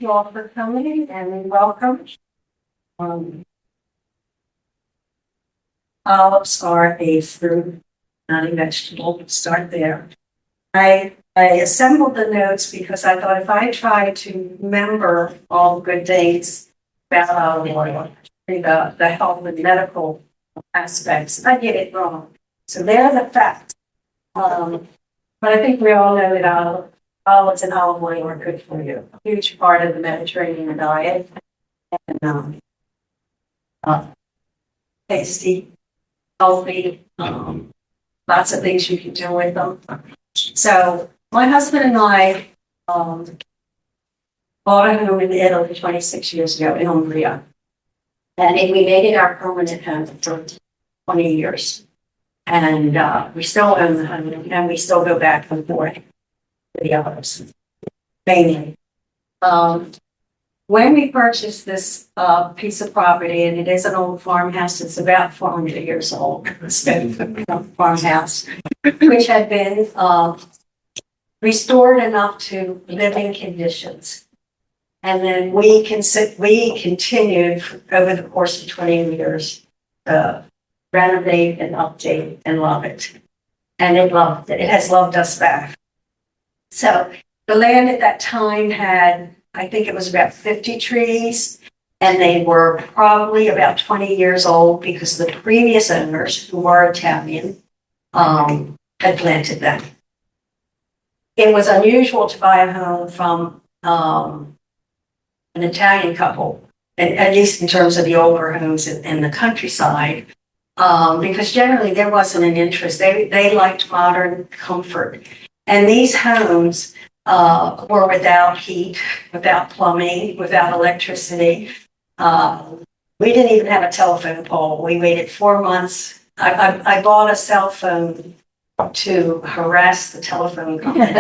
you all for coming and welcome. Um, Olives are a fruit, not a vegetable. We'll start there. I assembled the notes because I thought if I try to remember all the good things about olive oil, the health and medical aspects, I get it wrong. So they're the facts. But I think we all know that olives and olive oil are good for you. A huge part of the Mediterranean diet. And uh, tasty, healthy, lots of things you can do with them. So my husband and I bought a home in Italy 26 years ago in Umbria. And we made it our permanent home for 20 years. And we still own the home and we still go back and forth to the others, mainly. When we purchased this piece of property, and it is an old farmhouse, it's about 400 years old, farmhouse, which had been restored enough to living conditions. And then we continued over the course of 20 years to renovate and update and love it. And it loved it. It has loved us back. So the land at that time had, I think it was about 50 trees, and they were probably about 20 years old because the previous owners, who were Italian, had planted them. It was unusual to buy a home from an Italian couple, at least in terms of the older homes in the countryside, because generally there wasn't an interest. They liked modern comfort. And these homes were without heat, without plumbing, without electricity. We didn't even have a telephone pole. We waited 4 months. I bought a cell phone to harass the telephone company.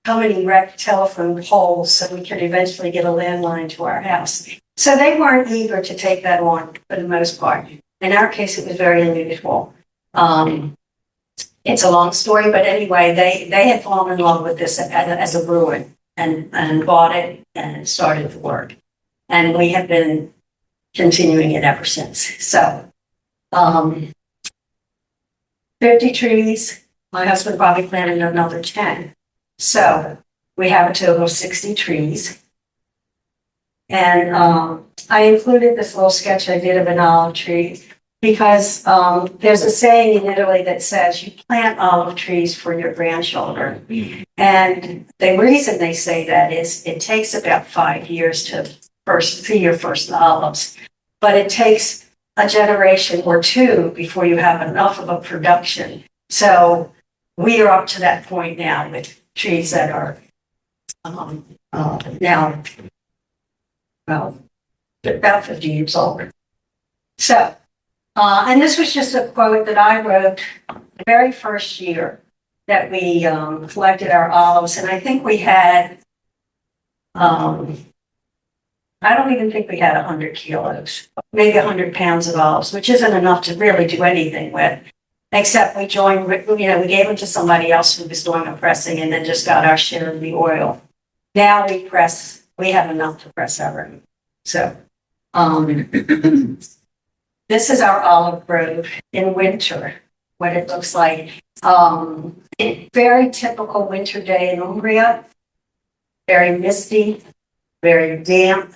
How many wrecked telephone poles so we could eventually get a landline to our house. So they weren't eager to take that on for the most part. In our case, it was very unusual. It's a long story, but anyway, they had fallen in love with this as a ruin and bought it and started the work. And we have been continuing it ever since. So 50 trees, my husband probably planted another 10. So we have a total of 60 trees. And I included this little sketch I did of an olive tree because there's a saying in Italy that says you plant olive trees for your grandchildren. And the reason they say that is it takes about 5 years to see your first olives, but it takes a generation or two before you have enough of a production. So we are up to that point now with trees that are now, well, about 50 years old. So, and this was just a quote that I wrote the very first year that we collected our olives. And I think we had, I don't even think we had 100 kilos, maybe 100 pounds of olives, which isn't enough to really do anything with. Except we joined, we gave them to somebody else who was doing the pressing and then just got our share of the oil. Now we have enough to press everything. So, this is our olive grove in winter, what it looks like. Very typical winter day in Umbria, very misty, very damp.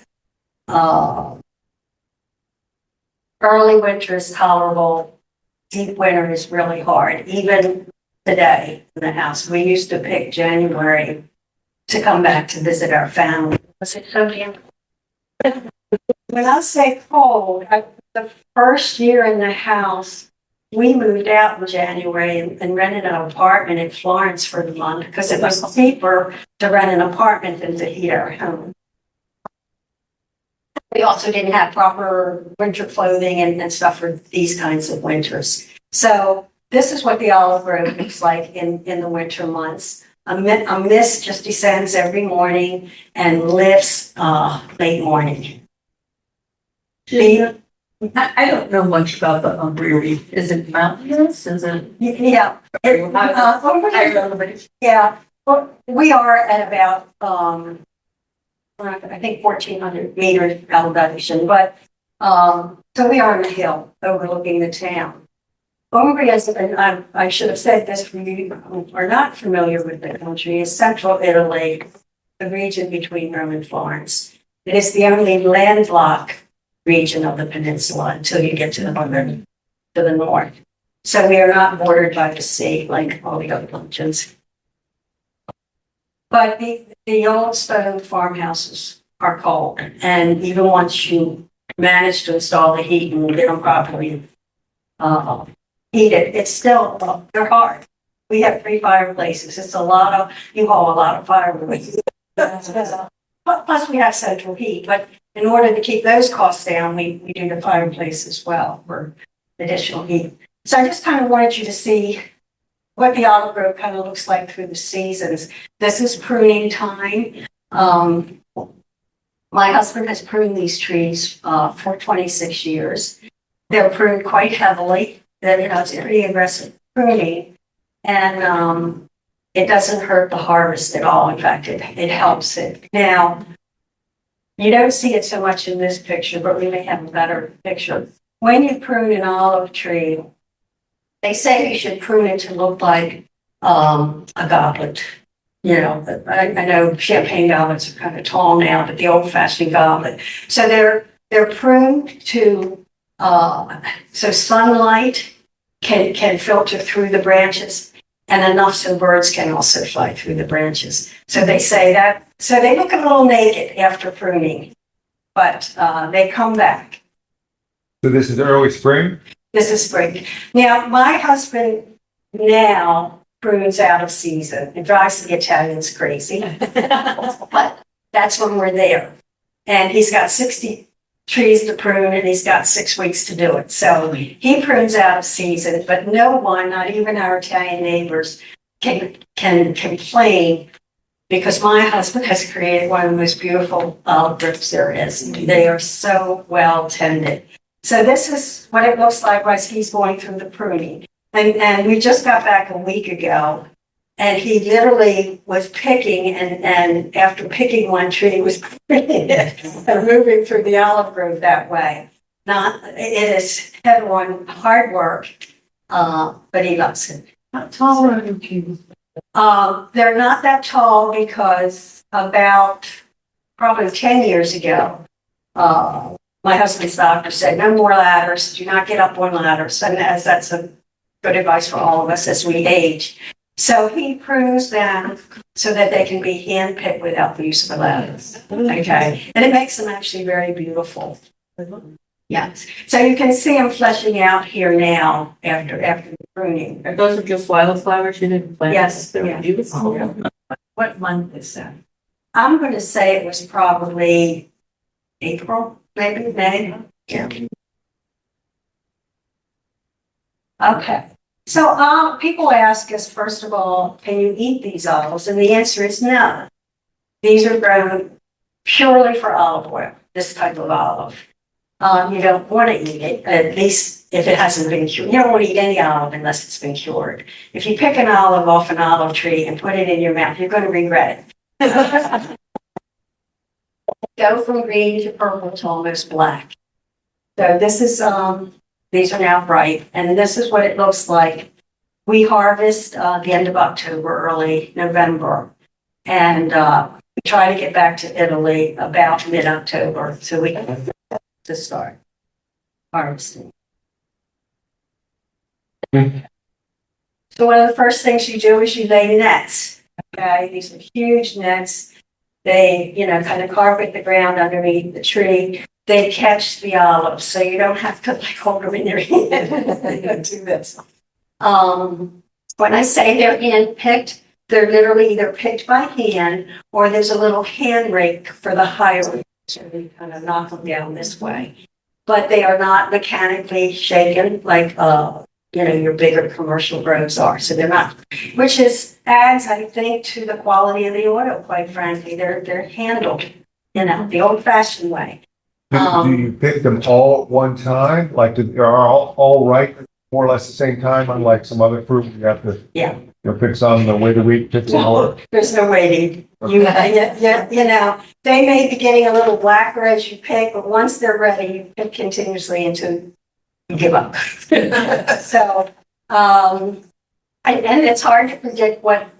Early winter is tolerable. Deep winter is really hard, even today in the house. We used to pick January to come back to visit our family. Was it so damn? When I say cold, the first year in the house, we moved out in January and rented an apartment in Florence for the month because it was cheaper to rent an apartment than to heat our home. We also didn't have proper winter clothing and stuff for these kinds of winters. So this is what the olive grove looks like in the winter months. A mist just descends every morning and lifts late morning. I don't know much about the Umbria. Is it mountainous? Is it? Yeah. Yeah. Well, we are at about I think 1,400 meters elevation, but, so we are on a hill overlooking the town. Umbria is, and I should have said this for you who are not familiar with the country, is central Italy, the region between Rome and Florence. It is the only landlocked region of the peninsula until you get to the north. So we are not bordered by the sea like all the other regions. But the old stone farmhouses are cold, and even once you manage to install the heat and get them properly heated, it's still, they're hard. We have 3 fireplaces. It's a lot of, you haul a lot of firewood. Plus we have central heat, but in order to keep those costs down, we do the fireplace as well for additional heat. So I just kind of wanted you to see what the olive grove kind of looks like through the seasons. This is pruning time. My husband has pruned these trees for 26 years. They're pruned quite heavily. It's pretty aggressive pruning, and it doesn't hurt the harvest at all. In fact, it helps it. Now, you don't see it so much in this picture, but we may have a better picture. When you prune an olive tree, they say you should prune it to look like a goblet. You know, I know champagne goblets are kind of tall now, but the old-fashioned goblet. So they're pruned to so sunlight can filter through the branches, and enough so birds can also fly through the branches. So they say that. So they look a little naked after pruning, but they come back. So this is early spring? This is spring. Now, my husband now prunes out of season. It drives the Italians crazy. But that's when we're there. And he's got 60 trees to prune, and he's got 6 weeks to do it. So he prunes out of season, but no one, not even our Italian neighbors, can complain, because my husband has created one of the most beautiful olive groves there is. They are so well tended. So this is what it looks like as he's going through the pruning. And we just got back a week ago, and he literally was picking, and after picking one tree, was pruning it and moving through the olive grove that way. It is head-on hard work, but he loves it. How tall are the trees? They're not that tall because about probably 10 years ago, my husband's doctor said, no more ladders, do not get up on ladders. And as that's a good advice for all of us as we age. So he prunes them so that they can be hand-picked without the use of a ladder. Okay, and it makes them actually very beautiful. Yes, so you can see them fleshing out here now after the pruning. Are those just wildflowers you didn't plant? Yes, They're yeah. beautiful. What month is that? I'm going to say it was probably April, maybe May. Yeah. Okay. So people ask us, first of all, can you eat these olives? And the answer is no. These are grown purely for olive oil, this type of olive. You don't want to eat it, at least if it hasn't been cured. You don't want to eat any olive unless it's been cured. If you pick an olive off an olive tree and put it in your mouth, you're going to regret it. Go from green to purple to almost black. So this is, these are now bright, and this is what it looks like. We harvest the end of October, early November, and we try to get back to Italy about mid-October, so we can to start harvesting. So one of the first things you do is you lay nets. Okay, these are huge nets. They, kind of carpet the ground underneath the tree. They catch the olives, so you don't have to hold them in your hand. Do this. When I say they're hand picked, they're literally either picked by hand, or there's a little hand rake for the higher, so you kind of knock them down this way. But they are not mechanically shaken like your bigger commercial groves are. So they're not, which adds, I think, to the quality of the oil, quite frankly. They're handled, the old-fashioned way. Do you pick them all at one time? Like, are all right more or less the same time, unlike some other fruit you have to Yeah. You'll pick some, they'll wait a week, pick some more. There's no waiting. You know, they may be getting a little blacker as you pick, but once they're ready, you pick continuously until you give up. So, and it's hard to predict what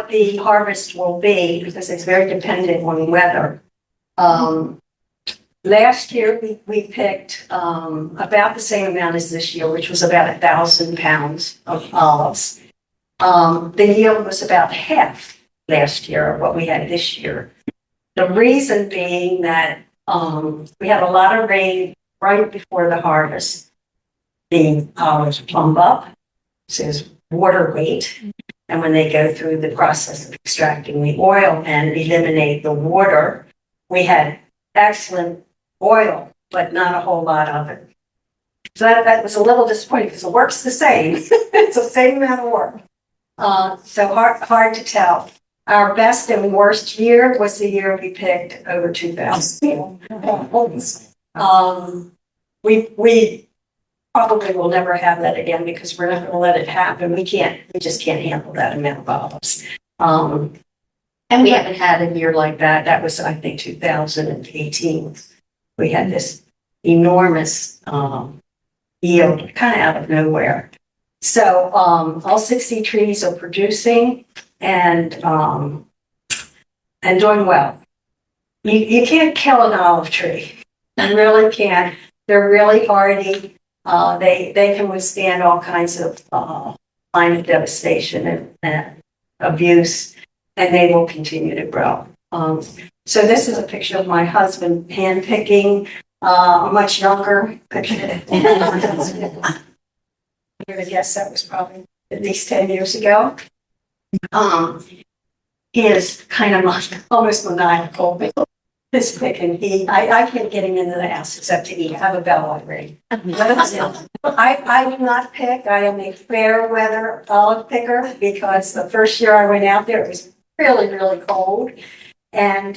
the harvest will be because it's very dependent on weather. Last year, we picked about the same amount as this year, which was about 1,000 pounds of olives. The yield was about half last year of what we had this year. The reason being that we had a lot of rain right before the harvest. The olives plumb up, so there's water weight. And when they go through the process of extracting the oil and eliminate the water, we had excellent oil, but not a whole lot of it. So that was a little disappointing because the work's the same. It's the same amount of work. So hard to tell. Our best and worst year was the year we picked over 2,000. We probably will never have that again because we're not going to let it happen. We just can't handle that amount of olives. And we haven't had a year like that. That was, I think, 2018. We had this enormous yield kind of out of nowhere. So all 60 trees are producing and doing well. You can't kill an olive tree. You really can't. They're really hardy. They can withstand all kinds of climate devastation and abuse, and they will continue to grow. So this is a picture of my husband hand picking a much younger picture. I would guess that was probably at least 10 years ago. He is kind of almost maniacal. This picking, I can't get him into the house except to eat. I have a bell already. I do not pick. I am a fair weather olive picker because the first year I went out there, it was really, really cold and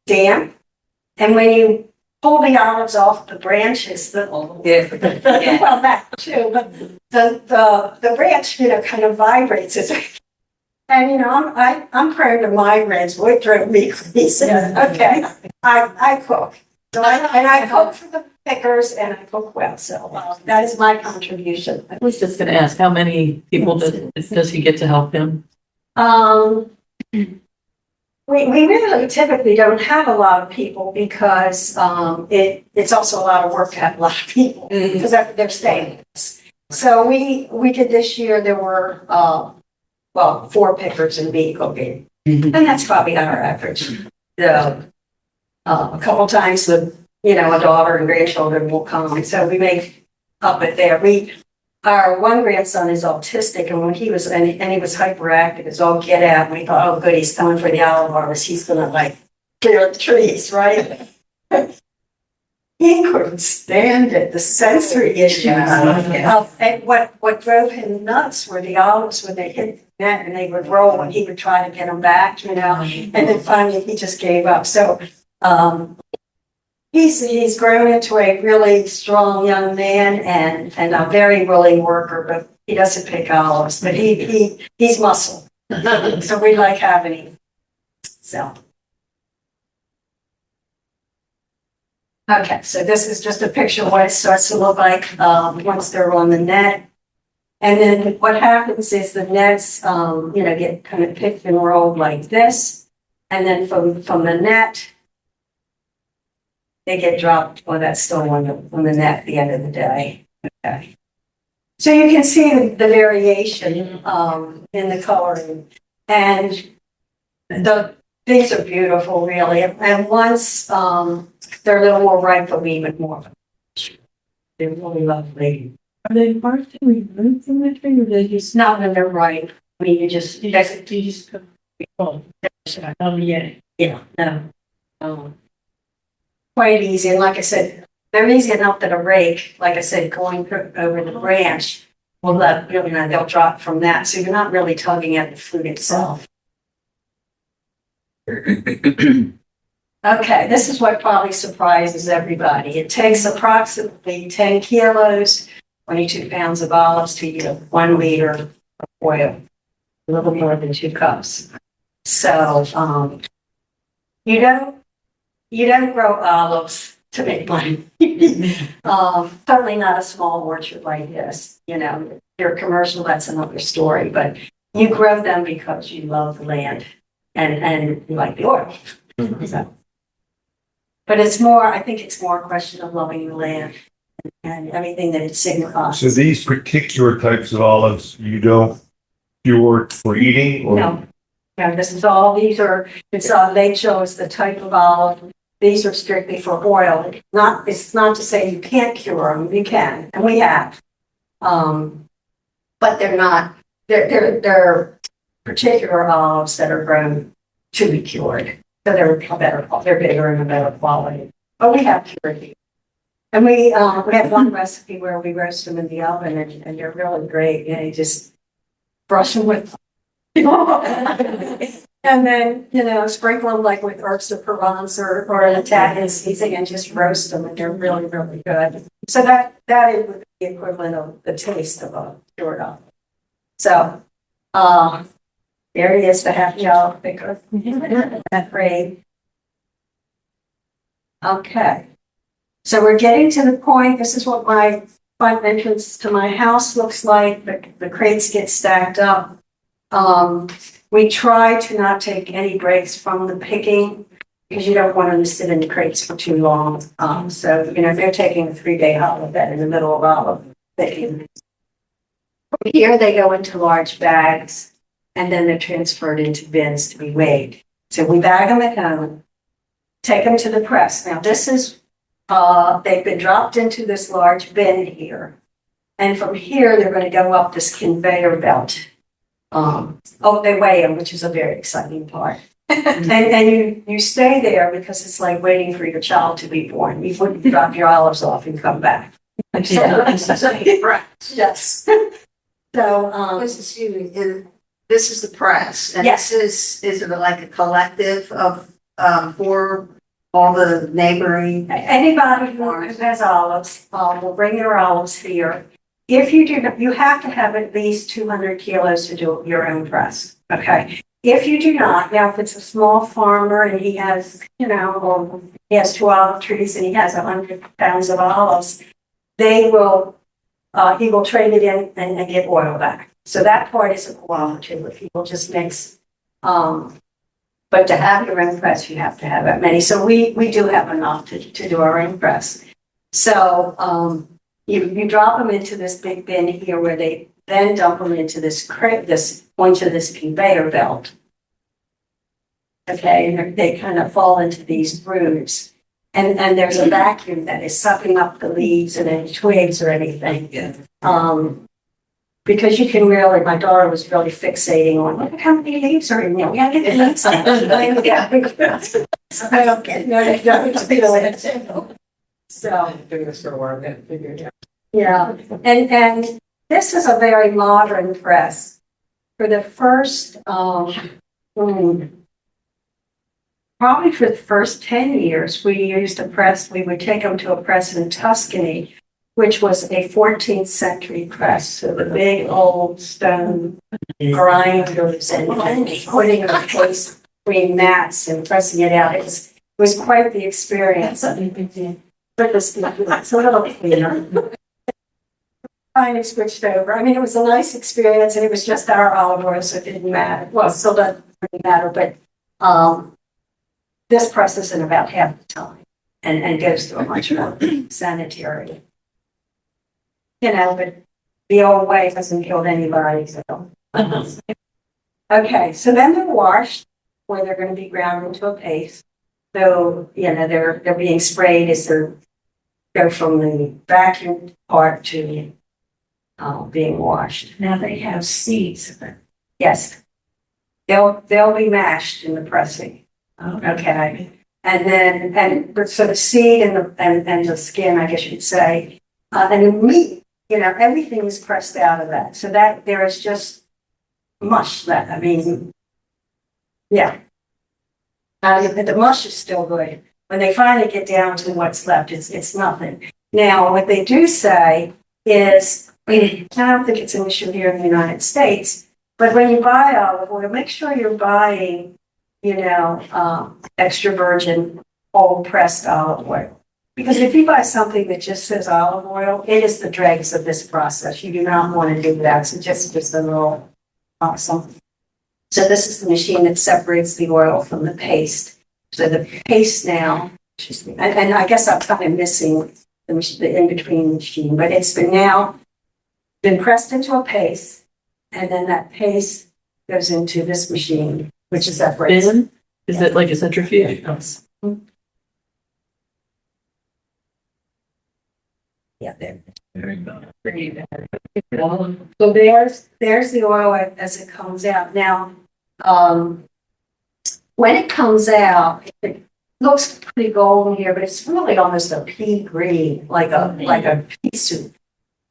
damp. And when you pull the olives off the branches, well, that too, but the branch, kind of vibrates. And I'm prone to migraines. What drove me crazy? Okay, I cook. So I cook for the pickers and I cook well. So that is my contribution. I was just gonna ask, how many people does he get to help him? We really typically don't have a lot of people because it's also a lot of work to have a lot of people because they're staying with us. So we did this year. There were 4 pickers and me cooking, and that's probably our average. A couple times a daughter and grandchildren will come, so we make up it there. Our one grandson is autistic, and when he was hyperactive, it's all get out. And we thought, oh, good, he's coming for the olive harvest. He's gonna clear the trees, right? He couldn't stand it. The sensory issues. And what drove him nuts were the olives when they hit the net and they would roll, and he would try to get them back, and then finally he just gave up. So he's grown into a really strong young man and a very willing worker, but he doesn't pick olives, but he's muscle. So we like having him. So. Okay, so this is just a picture of what it starts to look like once they're on the net. And then what happens is the nets, get kind of picked and rolled like this. And then from the net, they get dropped. Well, that's still on the net at the end of the day. Okay. So you can see the variation in the coloring. And these are beautiful, really. And once they're a little more ripe, they'll be even more. They're really lovely. Are they hard to remove from the tree, or they just Not when they're ripe. I mean, you just quite easy. And like I said, they're easy enough that a rake, like I said, going over the branch will they'll drop from that. So you're not really tugging at the fruit itself. Okay, this is what probably surprises everybody. It takes approximately 10 kilos, 22 pounds of olives to yield 1 liter of oil. a little more than 2 cups. So, you don't grow olives to make money. Certainly not a small orchard like this, you know, if you're commercial, that's another story, but you grow them because you love the land and you like the oil. So, but it's more, I think it's more a question of loving the land and everything that it signifies. So these particular types of olives, you don't cure for eating or? No, no, this is all, they chose the type of olive. These are strictly for oil. It's not to say you can't cure them, you can, and we have. But they're particular olives that are grown to be cured. So they're bigger and a better quality. But we have cured these. And we have one recipe where we roast them in the oven and they're really great. You know, you just brush them with and then, you know, sprinkle them like with herbs de Provence or an Italian seasoning and just roast them and they're really, really good. So that is the equivalent of the taste of a cured olive. So, there he is, the happy olive picker. That's great. Okay. So we're getting to the point, this is what my front entrance to my house looks like. The crates get stacked up. We try to not take any breaks from the picking because you don't want them to sit in the crates for too long. So, you know, they're taking a 3-day holiday in the middle of olive picking. From here, they go into large bags and then they're transferred into bins to be weighed. So we bag them at home, take them to the press. Now this is, they've been dropped into this large bin here. And from here, they're going to go up this conveyor belt. They weigh them, which is a very exciting part. and you stay there because it's like waiting for your child to be born. You wouldn't drop your olives off and come back. Yes. So, This is the press, and Yes. is it like a collective of, for all the neighboring? anybody who has olives will bring their olives here. If you do, you have to have at least 200 kilos to do your own press. Okay. If you do not, now if it's a small farmer and he has, you know, he has 2 olive trees and he has 100 pounds of olives, he will trade it in and get oil back. So that part is a cooperative. People just mix. But to have your own press, you have to have that many. So we do have enough to do our own press. So you drop them into this big bin here where they then dump them into this onto this conveyor belt. Okay, and they kind of fall into these grooves. And there's a vacuum that is sucking up the leaves and any twigs or anything. Because you can really, my daughter was really fixating on, look at how many leaves are in there. We gotta get the leaves out. So I don't get, no, they don't feel it. So. Doing this for a while, then figure it out. Yeah, and this is a very modern press. For the first, probably for the first 10 years, we used a press, we would take them to a press in Tuscany, which was a 14th century press. So the big old stone grinders and putting a place between mats and pressing it out. It was quite the experience. But it's a little cleaner. Finally switched over. I mean, it was a nice experience and it was just our olive oil, so it didn't matter. Well, it still doesn't really matter, but this press is in about half the time and goes through a much more sanitary. You know, but the old way hasn't killed anybody, so. Okay, so then they're washed where they're going to be ground into a paste. So, you know, they're being sprayed as they go from the vacuum part to being washed. Now they have seeds. Yes. They'll be mashed in the pressing. Okay. And then, so the seed and the skin, I guess you'd say, and the meat, you know, everything is pressed out of that. So that there is just mush left. I mean, yeah. The mush is still good. When they finally get down to what's left, it's nothing. Now, what they do say is, I don't think it's an issue here in the United States, But when you buy olive oil, make sure you're buying, extra virgin, old pressed olive oil. Because if you buy something that just says olive oil, it is the dregs of this process. You do not want to do that. So just a little awesome. So this is the machine that separates the oil from the paste. So the paste now, and I guess I'm kind of missing the in-between machine, but it's been pressed into a paste, and then that paste goes into this machine, which separates. Bin? Is it like a centrifuge? Yeah, there. Very good. So there's the oil as it comes out. Now, when it comes out, it looks pretty golden here, but it's really almost a pea green, like a pea soup.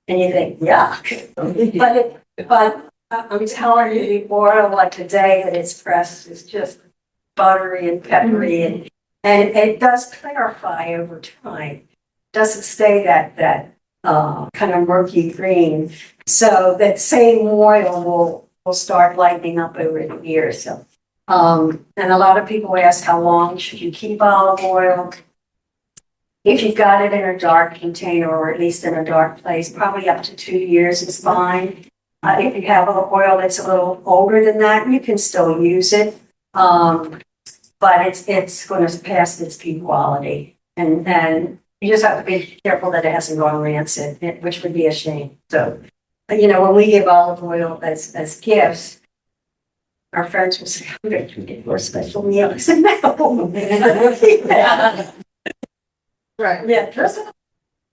And you think, yuck. But I'm telling you, the oil, like the day that it's pressed, is just buttery and peppery, and it does clarify over time. Doesn't stay that kind of murky green. So that same oil will start lightening up over the years. So, and a lot of people ask, how long should you keep olive oil? If you've got it in a dark container, or at least in a dark place, probably up to 2 years is fine. If you have oil that's a little older than that, you can still use it. But it's going to pass its peak quality. And you just have to be careful that it hasn't gone rancid, which would be a shame. So, when we give olive oil as gifts, our friends will say, I'm going to get your special meal. I said, no. Right. Yeah, just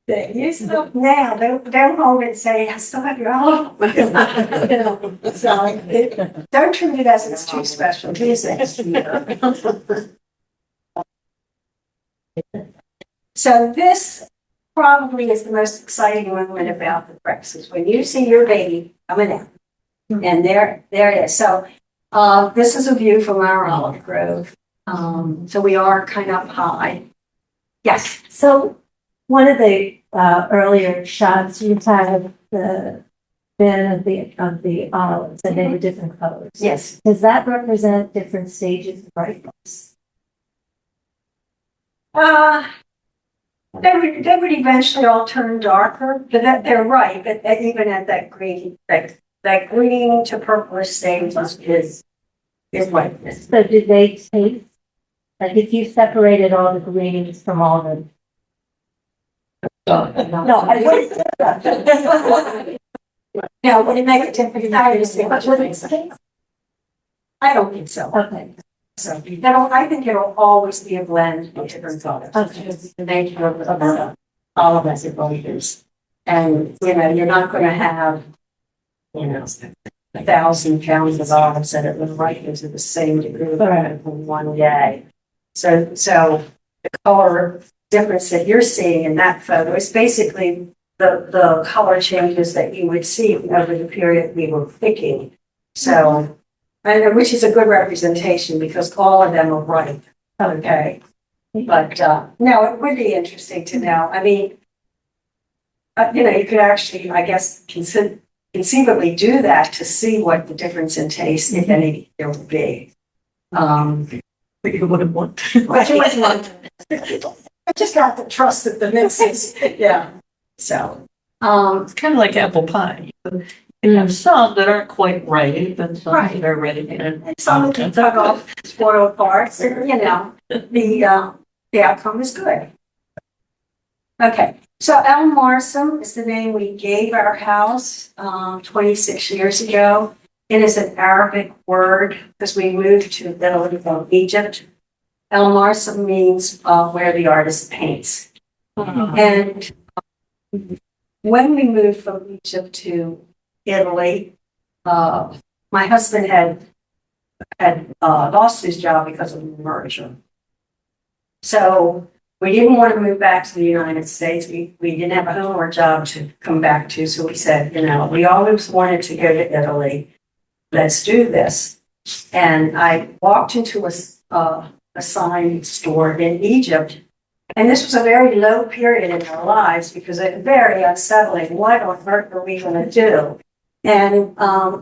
use it up now. Don't hold it and say, I still have your olive oil. So don't treat it as it's too special. Use it. So this probably is the most exciting moment about the breakfast, when you see your baby coming out. And there it is. So this is a view from our olive grove. So we are kind of high. Yes. So one of the earlier shots, you had the bin of the olives, and they were different colors. Yes. Does that represent different stages of brightness? They would eventually all turn darker, but they're right. But even at that green, that green to purplish stage is whiteness. So do they taste, like if you separated all the greens from all the? No, I wouldn't say that. No, would it make a difference? I don't think so. Okay. So I think it'll always be a blend of different colors. Okay. It's the nature of all of us is. And, you're not going to have, 1,000 pounds of olives that are ripened to the same degree in one day. So the color difference that you're seeing in that photo is basically the color changes that you would see over the period we were picking. So, which is a good representation because all of them are ripe. Okay. But no, it would be interesting to know. I mean, you could actually, I guess, conceivably do that to see what the difference in taste, if any, there would be. But you wouldn't want. But you wouldn't want. I just got to trust that the mix is, yeah. So, It's kind of like apple pie. You have some that aren't quite ripe and some Right. that are ready. And some of them cut off spoiled parts, and the outcome is good. Okay, so El Marsum is the name we gave our house 26 years ago. It is an Arabic word because we moved to Italy from Egypt. El Marsum means where the artist paints. And when we moved from Egypt to Italy, my husband had lost his job because of the merger. So we didn't want to move back to the United States. We didn't have a home or job to come back to. So we said, we always wanted to go to Italy. Let's do this. And I walked into a sign store in Egypt. And this was a very low period in our lives because it was very unsettling. What on earth are we going to do? And,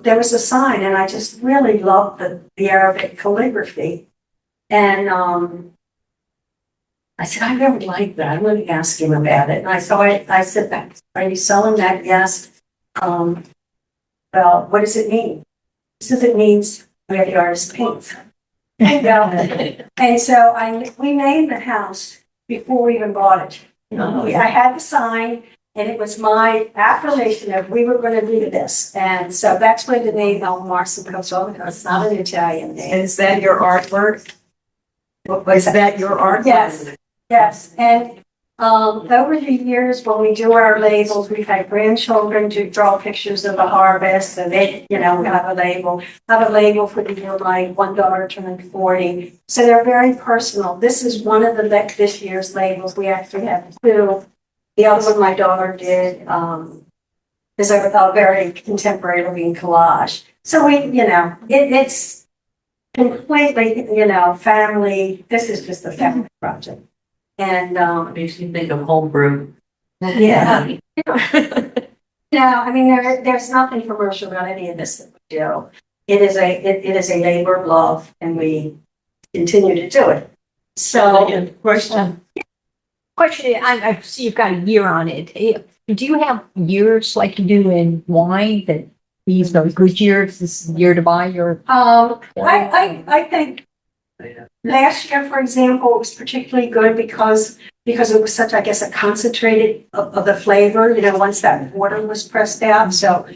there was a sign and I just really loved the Arabic calligraphy. And, I said, I really like that. I'm going to ask him about it. And I said, are you selling that? Yes. Well, what does it mean? He says it means where the artist paints. And so we named the house before we even bought it. I had the sign and it was my affirmation that we were going to do this. And so that's where the name El Marson comes from. It's not an Italian name. Is that your artwork? Is that your artwork? Yes, yes. And over the years, when we do our labels, we've had grandchildren to draw pictures of the harvest, and they, have a label. I have a label for the year my one daughter turned 40. So they're very personal. This is one of this year's labels. We actually have two. The other one my daughter did is a very contemporary looking collage. So it's completely, family. This is just a family project. And Makes me think of homebrew. yeah. There's nothing commercial about any of this that we do. It is a labor of love, and we continue to do it. So, Question. Question, I see you've got a year on it. Do you have years like you do in wine that these are good years, this is the year to buy your? I think last year, for example, was particularly good because it was such, I guess, a concentrated of the flavor, once that water was pressed out. So,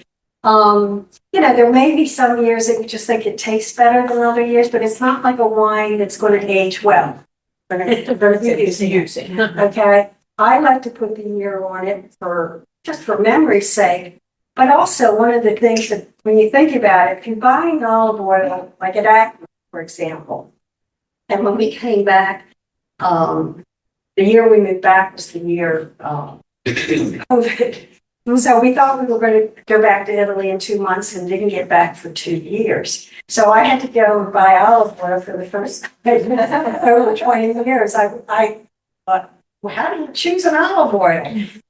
there may be some years that you just think it tastes better than other years, but it's not like a wine that's going to age well. Okay, I like to put the year on it for memory's sake. But also, one of the things that when you think about it, if you're buying olive oil, like at Acme, for example, and when we came back, the year we moved back was the year COVID. So we thought we were going to go back to Italy in 2 months and didn't get back for 2 years. So I had to go and buy olive oil for the first time over 20 years. I thought, well, how do you choose an olive oil?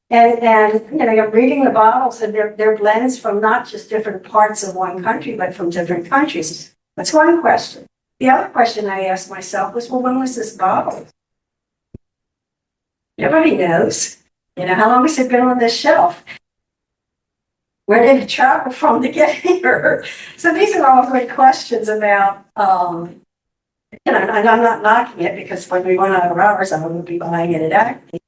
And you're reading the bottles and they're blends from not just different parts of one country, but from different countries. That's one question. The other question I asked myself was, well, when was this bottled? Nobody knows. How long has it been on this shelf? Where did it travel from to get here? So these are all great questions about, and I'm not knocking it because when we run out of hours, I wouldn't be buying it at Acme.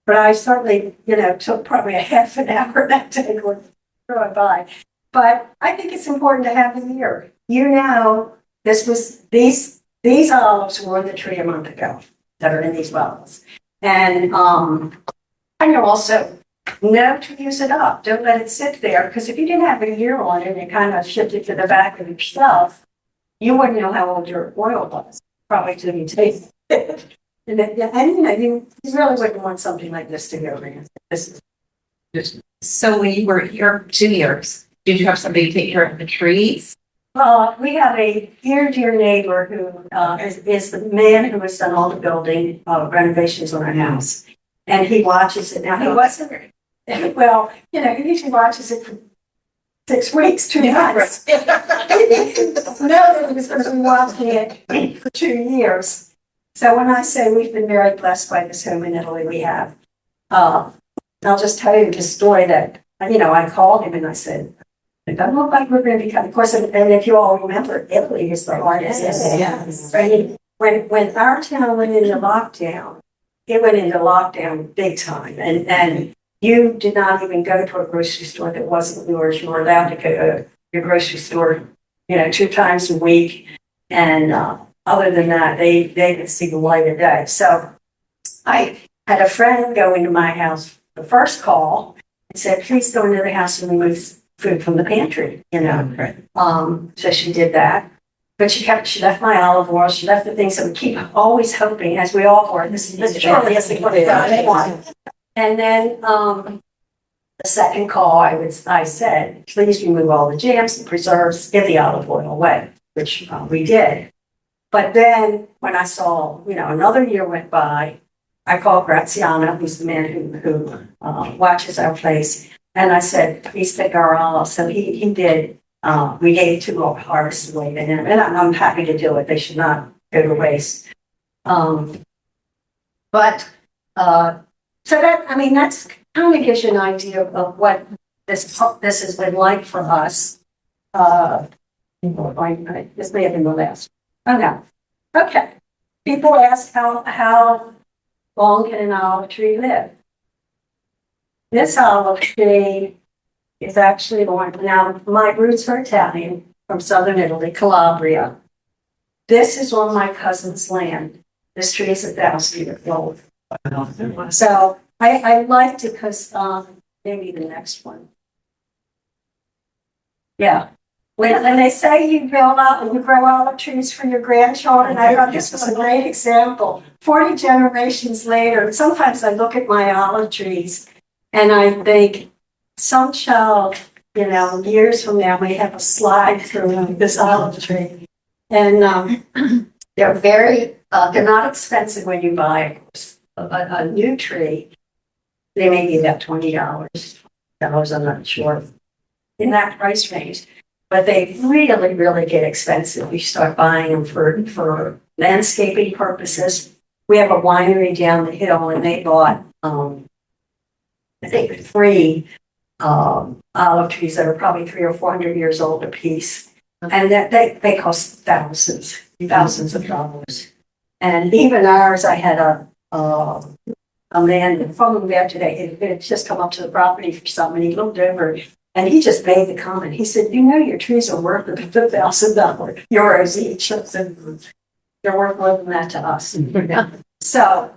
But I certainly, took probably a half an hour that day going through by. But I think it's important to have a year. These olives were on the tree a month ago that are in these bottles. And you also know to use it up. Don't let it sit there, because if you didn't have a year on it and you kind of shipped it to the back of your shelf, you wouldn't know how old your oil was. Probably till you taste it. And you really wouldn't want something like this to go in. So when you were here 2 years, did you have somebody take care of the trees? We have a dear neighbor who is the man who has done all the building renovations on our house. And he watches it. Now, he wasn't, well, he usually watches it for 6 weeks, 2 months. No, that he was going to be watching it for 2 years. So when I say we've been very blessed by this home in Italy, we have. I'll just tell you the story that, I called him and I said, it doesn't look like we're going to be coming. Of course, and if you all remember, Italy is the largest. Yes. Right? When our town went into lockdown, it went into lockdown big time. And you did not even go to a grocery store that wasn't yours. You were allowed to go to your grocery store, 2 times a week. And other than that, they didn't see the light of day. So I had a friend go into my house the first call and said, please go into the house and remove food from the pantry, Right. So she did that. But she left my olive oil, she left the things that we keep always hoping, as we all were, this surely isn't what they want. And then the second call, I said, please remove all the jams and preserves, give the olive oil away, which we did. But then when I saw, another year went by, I called Graziano, who's the man who watches our place. And I said, please pick our olives. So he did. We gave 2 harvests away to him, and I'm happy to do it. They should not go to waste. But so that, I mean, that's kind of gives you an idea of what this has been like for us. This may have been the last. Oh no. Okay. People ask how long can an olive tree live? This olive tree is actually born. Now, my roots are Italian from southern Italy, Calabria. This is on my cousin's land. This tree is 1,000 years old. So I liked it because maybe the next one. Yeah. When they say you grow olive trees for your grandchildren, I thought this was a great example. 40 generations later, sometimes I look at my olive trees and I think some child, years from now may have a slide through this olive tree. And they're they're not expensive when you buy a new tree. They may be about $20. I'm not sure, in that price range. But they really, really get expensive. You start buying them for landscaping purposes. We have a winery down the hill, and they bought, I think, 3 olive trees that are probably 300 or 400 years old apiece, and that they cost thousands of dollars. And even ours, I had a man from there today. He had just come up to the property for something. He looked over. And he just made the comment. He said, your trees are worth €1,000 each. I said, they're worth more than that to us. So,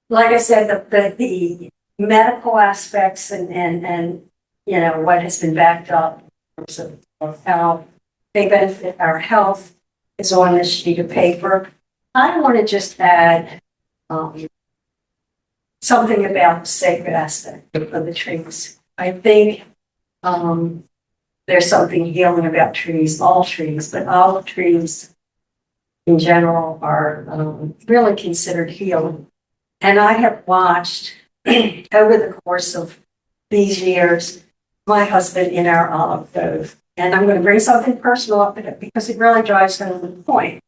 like I said, the medical aspects and what has been backed up in terms of how they benefit our health is on this sheet of paper. I want to just add something about the sacred aspect of the trees. I think there's something healing about trees, all trees, but olive trees in general are really considered healing. And I have watched over the course of these years, my husband in our olive grove, and I'm going to bring something personal up in it because it really drives home the point.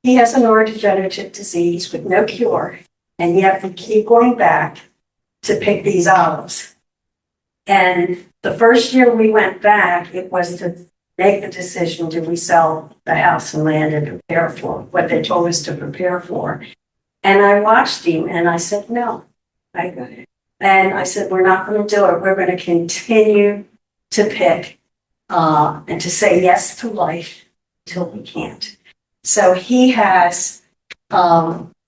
He has a neurodegenerative disease with no cure. And yet we keep going back to pick these olives. And the first year we went back, it was to make the decision, do we sell the house and land and prepare for what they told us to prepare for? And I watched him and I said, no. And I said, we're not going to do it. We're going to continue to pick and to say yes to life until we can't. So he has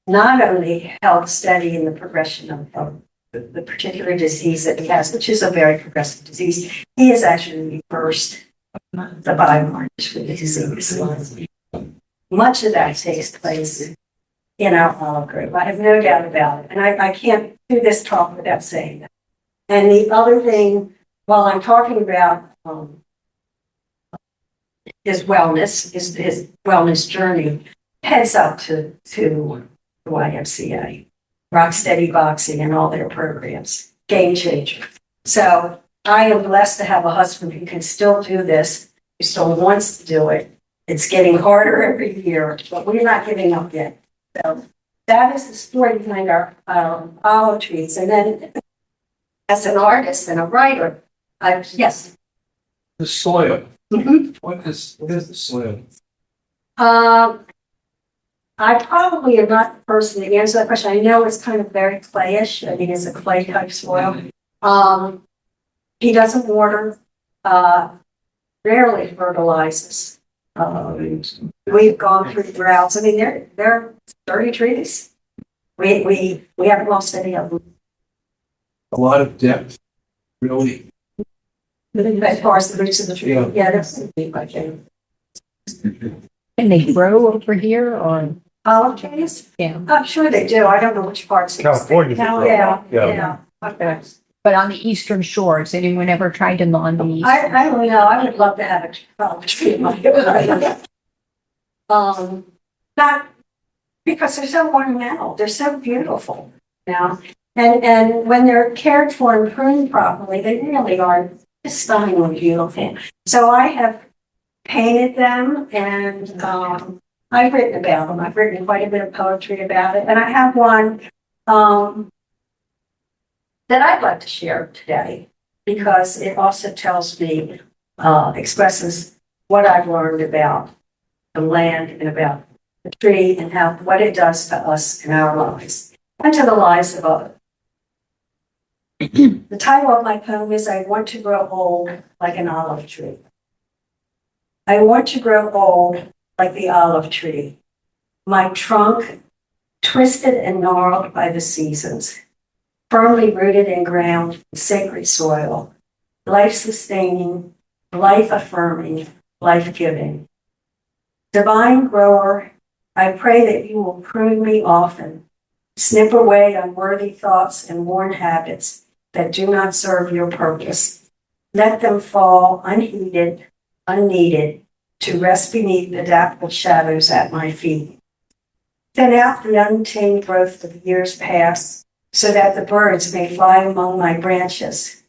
not only held steady in the progression of the particular disease that he has, which is a very progressive disease, he has actually reversed the biomarkers for the disease. Much of that takes place in our olive grove. I have no doubt about it. And I can't do this talk without saying that. And the other thing, while I'm talking about his wellness, his wellness journey, heads up to the YMCA, Rocksteady Boxing, and all their programs. Game changer. So I am blessed to have a husband who can still do this, who still wants to do it. It's getting harder every year, but we're not giving up yet. So that is the story behind our olive trees. And then as an artist and a writer, yes. The soil. Mhm. What is the soil? I probably am not the person to answer that question. I know it's kind of very clayish. I mean, it's a clay type soil. He doesn't water, rarely fertilizes. We've gone through droughts. I mean, they're sturdy trees. We haven't lost any of them. A lot of depth, really. As far as the roots of the tree, Yeah. yeah, that's deep, I think. Can they grow over here or? Olive trees? Yeah. I'm sure they do. I don't know which parts. of the state. California. they grow. Yeah, Yeah. yeah. Okay. But on the eastern shores, anyone ever tried them on the east? I don't know. I would love to have a olive tree in my yard. Not because they're so ornamental. They're so beautiful. You know, And when they're cared for and pruned properly, they really are just stunningly beautiful. So I have painted them and, I've written about them. I've written quite a bit of poetry about it. And I have one, that I'd like to share today because it also tells me, expresses what I've learned about the land and about the tree and how, what it does to us in our lives and to the lives of others. The title of my poem is I Want to Grow Old Like an Olive Tree. I want to grow old like the olive tree, my trunk twisted and gnarled by the seasons, firmly rooted in ground, sacred soil, life-sustaining, life-affirming, life-giving. Divine grower, I pray that you will prune me often, snip away unworthy thoughts and worn habits that do not serve your purpose. Let them fall unheeded, unneeded, to rest beneath the dappled shadows at my feet. Thin out the untamed growth of years past, so that the birds may fly among my branches.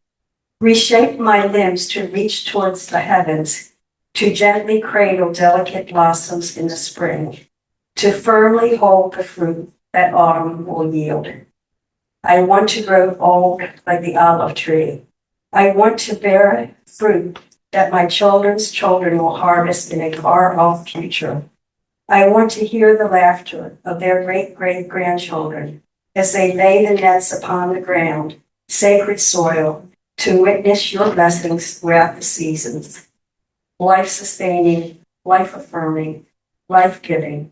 Reshape my limbs to reach towards the heavens, to gently cradle delicate blossoms in the spring, to firmly hold the fruit that autumn will yield. I want to grow old like the olive tree. I want to bear fruit that my children's children will harvest in a far-off future. I want to hear the laughter of their great-great-grandchildren as they lay the nets upon the ground, sacred soil, to witness your blessings throughout the seasons. Life-sustaining, life-affirming, life-giving.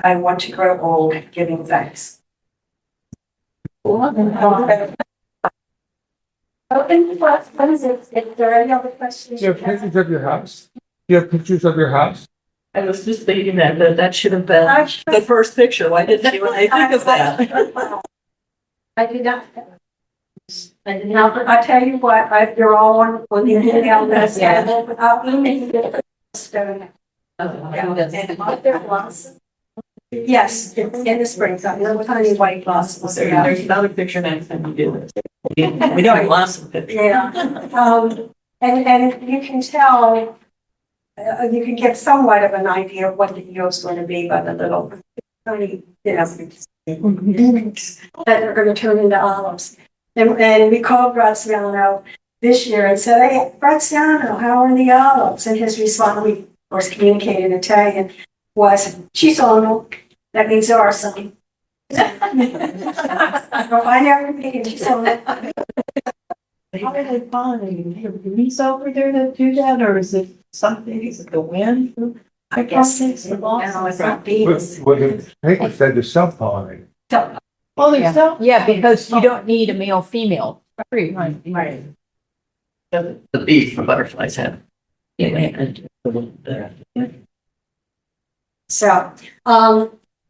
I want to grow old giving thanks. What is it? Is there any other questions? Do you have pictures of your house? Do you have pictures of your house? I was just thinking that should have been the first picture. Why didn't you think of that? I did not. I did not, but I tell you what, you're all on the email list. I'll email you the stone. And aren't there blossoms? Yes, in the spring, little tiny white blossoms. There's another picture next time you do this. We don't have lots of pictures. Yeah, and you can tell, you can get somewhat of an idea of what the yield's going to be by the little tiny, beans that are going to turn into olives. And we called Graziano this year and said, "Hey, Graziano, how are the olives?" And his response, we of course communicated in Italian, was "Ci sono." That means there are some. I never repeated "Ci sono." How did they find bees over there that do that, or is it something? Is it the wind? I guess it's not beans. What the paper said to self-pollinate. Well, there's so. Yeah, because you don't need a male female. Right. The bees for butterflies have. So,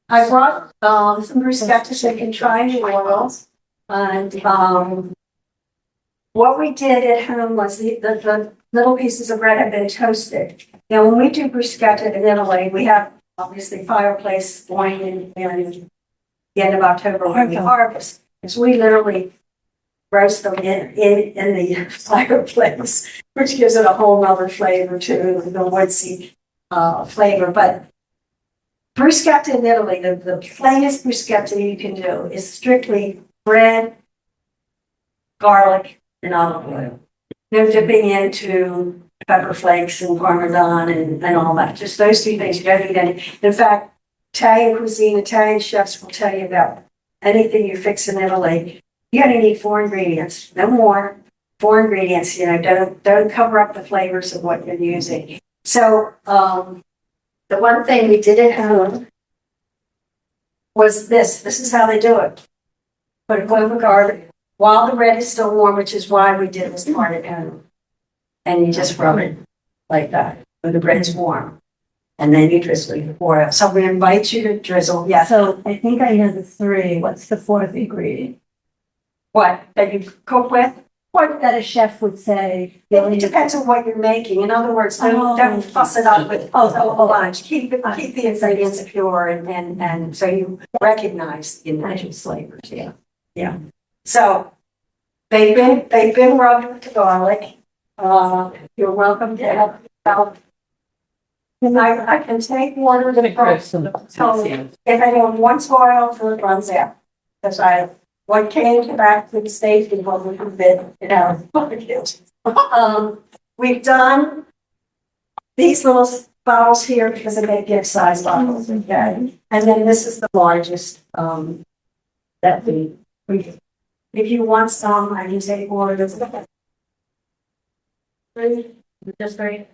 I brought, some bruschetta so you can try the oils. And, what we did at home was the little pieces of bread had been toasted. Now, when we do bruschetta in Italy, we have obviously fireplace going in the end of October when we harvest. So we literally roast them in the fireplace, which gives it a whole nother flavor to the woodsy flavor. But bruschetta in Italy, the plainest bruschetta you can do is strictly bread, garlic, and olive oil. No dipping into pepper flakes and parmesan and all that. Just those three things. You don't need any. In fact, Italian cuisine, Italian chefs will tell you about anything you fix in Italy. You only need 4 ingredients, no more. 4 ingredients. Don't cover up the flavors of what you're using. So the one thing we did at home was this. This is how they do it. Put a clove of garlic while the bread is still warm, which is why we did this part at home. And you just rub it like that when the bread's warm. And then you drizzle your pour out. So we invite you to drizzle. Yes. So I think I know the 3. What's the 4th ingredient? What? That you cook with? What that a chef would say. It depends on what you're making. In other words, don't fuss it up with lunch. Keep the ingredients pure and so you recognize the individual flavors. Yeah. So they've been rubbed with the garlic. You're welcome to help out. I can take one of the first, tell me if anyone wants oil till it runs out. Because what came back to the States because we could fit in our pockets. We've done these little bottles here because they give size bottles, okay? And then this is the largest, that we, if you want some, I can take more of this. Just three.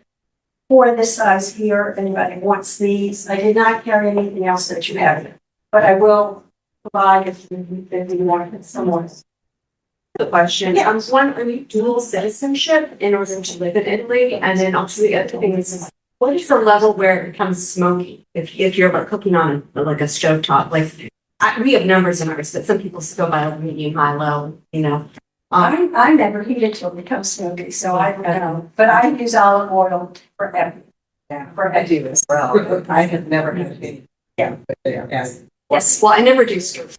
For this size here, if anybody wants these, I did not carry anything else that you have, but I will provide if you want some more. The question, Yeah. One, dual citizenship in order to live in Italy, and then also the other thing is, what is the level where it becomes smoky? If you're like cooking on like a stove top, like, we have numbers in ours, but some people still buy like medium, high, low, you know? I never heat it till it becomes smoky, so I don't know, but I use olive oil for everything. Yeah, for I do as well. I have never had any. Yeah. Yes, well, I never do stove.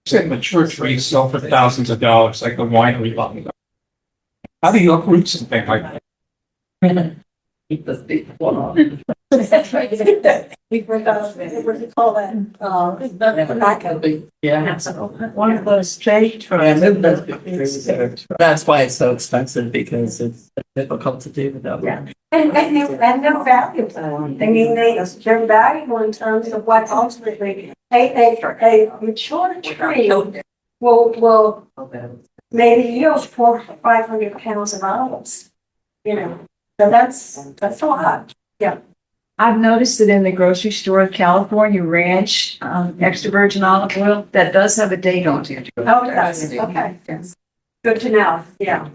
Said mature trees sell for thousands of dollars, like a winery lot. How do you uproot something like that? We forgot, what do you call that? Tobacco. Yeah. One of those shade trees. That's why it's so expensive, because it's difficult to do without. Yeah. And they're valuable. I mean, they're valuable in terms of what ultimately a mature tree will maybe yield 400 to 500 pounds of olives. You know, so that's a lot. I've noticed that in the grocery store in California, Ranch, extra virgin olive oil, that does have a date on it. Oh, it does. Okay. Good to know. Yeah.